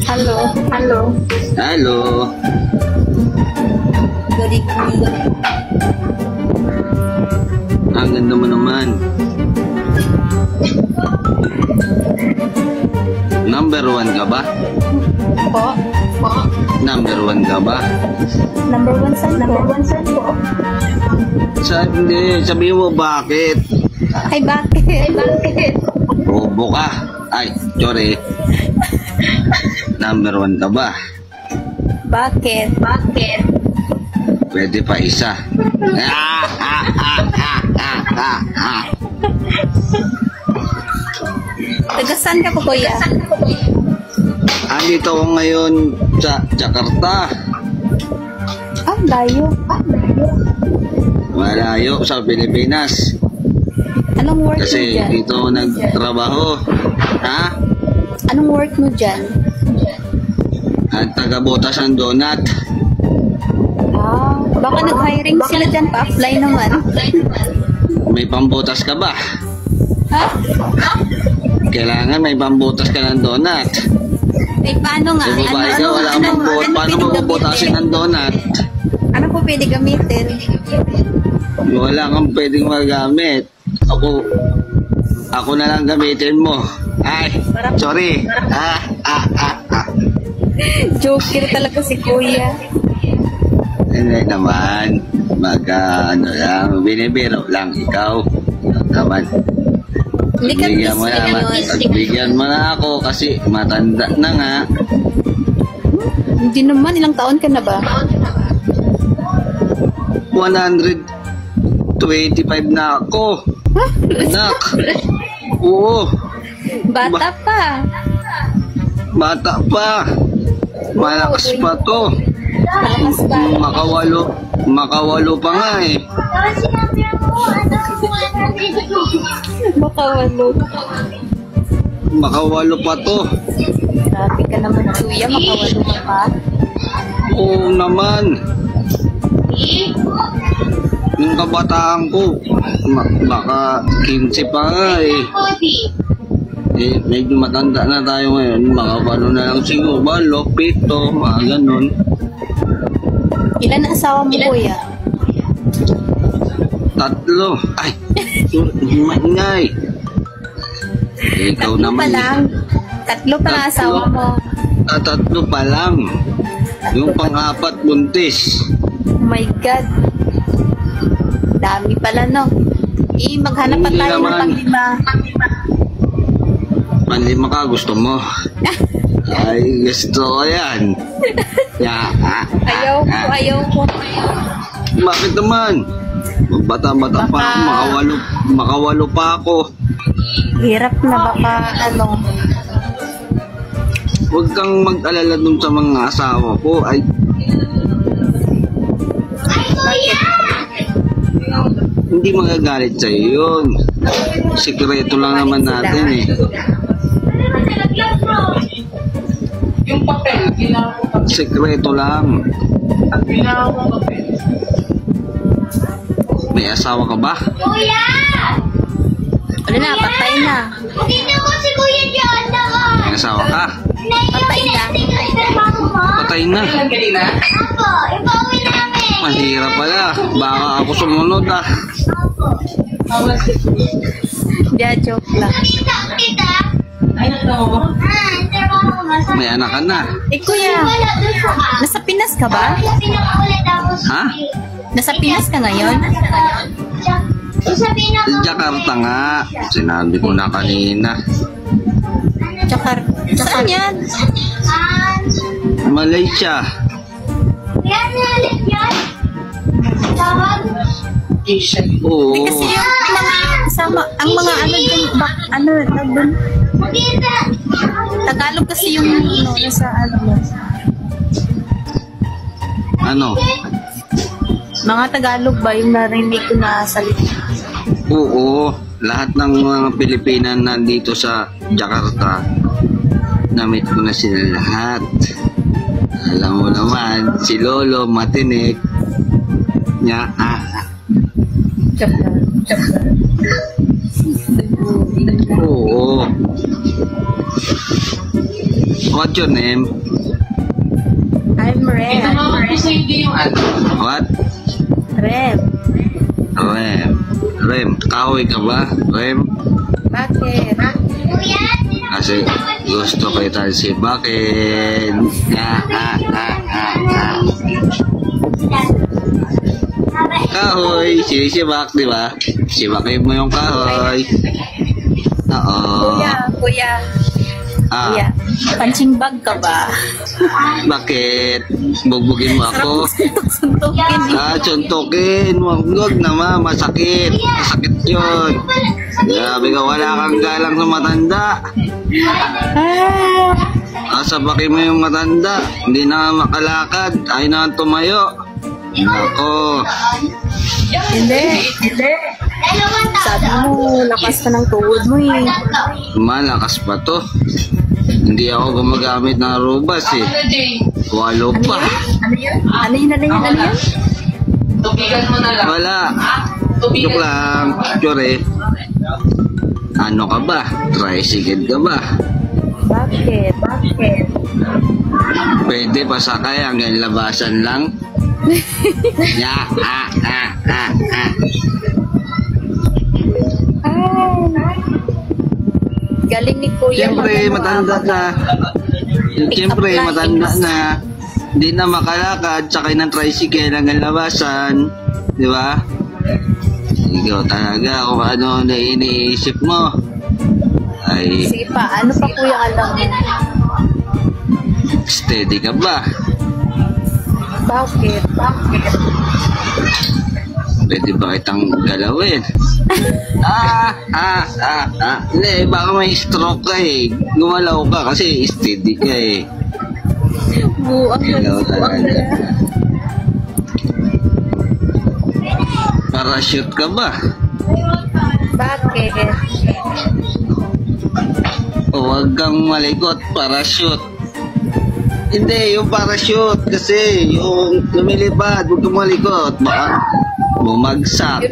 Hello. Hello. Hello. Good evening. Ang ganda mo naman. Number 1 ka ba? Po? Po? Number 1 ka ba? Number 1 saan? Number 1 saan po? Hindi, sabihin mo bakit? Ay, bakit? Ay, bakit? Bobo ka. Ay, sorry. Number 1 ka ba? Bakit? Bakit? Pwede pa isa. Taga saan ka po, kuya? Andito ako ngayon sa Jakarta. Ah, layo. Malayo sa Pilipinas. Anong work mo Kasi dyan? dito ako nagtrabaho. Ha? Anong work mo dyan? At taga-botas ng donut. Ah, baka nag-hiring sila dyan. Pa-apply naman. May pambotas ka ba? Ha? Kailangan may pambotas ka ng donut. Eh, paano nga? Kung babae ka, wala kang pambot. Paano mo botasin ng donut? Ano po pwede gamitin? Wala kang pwedeng magamit. Ako na lang gamitin mo. Ay, sorry. Joker talaga si kuya. Hindi naman. Ano lang, binibiro lang ikaw. Naman. Hindi ka Bigyan mo na, bigyan mo na ako kasi matanda na nga. Hindi naman, ilang taon ka na ba? 125 na ako. Anak. Oo. Bata pa. Bata pa. Malakas pa to. Malakas pa. Makawalo pa nga eh. Makawalo. Makawalo pa to. Grabe ka naman, kuya. Makawalo ka pa. Oo naman. Yung kabataan ko, baka 15 pa nga eh. Medyo matanda na tayo ngayon. Makawalo na lang siguro. Balo, pito, mga ganun. Ilan na asawa mo, kuya? 3. Ay, maingay. Ikaw Tatlo naman. pa lang. Tatlo pa na asawa mo. 3 pa lang. Yung pang-4 buntis. Oh my God. Dami pala, no? Maghanap pa Hindi tayo ng naman. pang-5. Panlima ka, gusto mo? Ay, gusto ko yan. Ayaw ko. Bakit naman? Bata-bata pa ako, makawalo pa ako. Hirap na baka, Huwag kang mag-alala dun sa mga asawa ko. Ay, hindi magagalit sa'yo yun. Sikreto lang naman natin eh. Yung papel, Sikreto lang. May asawa ka ba? Kuya! Wala na, patay na. Hindi na ko si Kuya dyan. May asawa ka? Patay na. Patay na. Opo, ipauwi namin. Mahirap pala. Baka ako sumunod ah. Joke lang. Kita? Ay, trabaho May anak ka na. Eh, kuya, nasa Pinas ka ba? Ha? Nasa Pinas ka ngayon? Sabihin ako. Jakarta nga. Sinabi ko na kanina. Saan yan? Malaysia. Yan, nalit yan. Tawag. Oo. Kasi yung ang mga dun, Kita. Tagalog kasi yung nasa Ano? mga Tagalog ba yung narinig ko na salita? Oo. Lahat ng mga Pilipina nandito sa Jakarta, namit ko na sila lahat. Alam mo naman, si Lolo, matinik. Nya, Joke lang. Oo. What's your name? I'm Rem. What? Rem. Rem. Rem. Kahoy ka ba? Rem? Bakit? Kuya, Kasi gusto kita si Bakit? Kahoy. Sinisibak, di ba? Sibakin mo yung kahoy. Oo. Kuya. Kuya. Ah, Punching bag ka ba? bakit? Bugbugin mo ako? Suntukin. Suntukin. Huwag naman. Masakit. Masakit yun. Grabe ka. Wala kang galang sa matanda. Sabakin mo yung matanda. Hindi na makalakad. Ayaw na tumayo. Ako. Hindi. dalawang Sabi mo, lakas pa ng tuhod mo eh. Malakas pa to. Hindi ako gumagamit ng robas eh. Walo pa. Ano yun? Tubigan mo na lang. Wala. Joke lang. Sure. Ano ka ba? Tricycle ka ba? Bakit? Pwede pa sakay hanggang labasan lang. Ya, Galing ni Kuya. Siyempre, matanda na. Siyempre, matanda na. Hindi na makalakad, sakay ng tricycle hanggang labasan. Di ba? Ikaw talaga kung ano na iniisip mo. Ay, Sige pa, ano pa Kuya alam mo? steady ka ba? Bakit? Pwede ba kitang galawin? Hindi, baka may stroke ka eh. Gumalaw ka kasi steady ka eh. Buang Ikaw talaga. Parachute ka ba? Bakit? Huwag kang malikot, parachute. Hindi, yung parachute kasi yung lumilipad, huwag kang malikot. Baka bumagsak.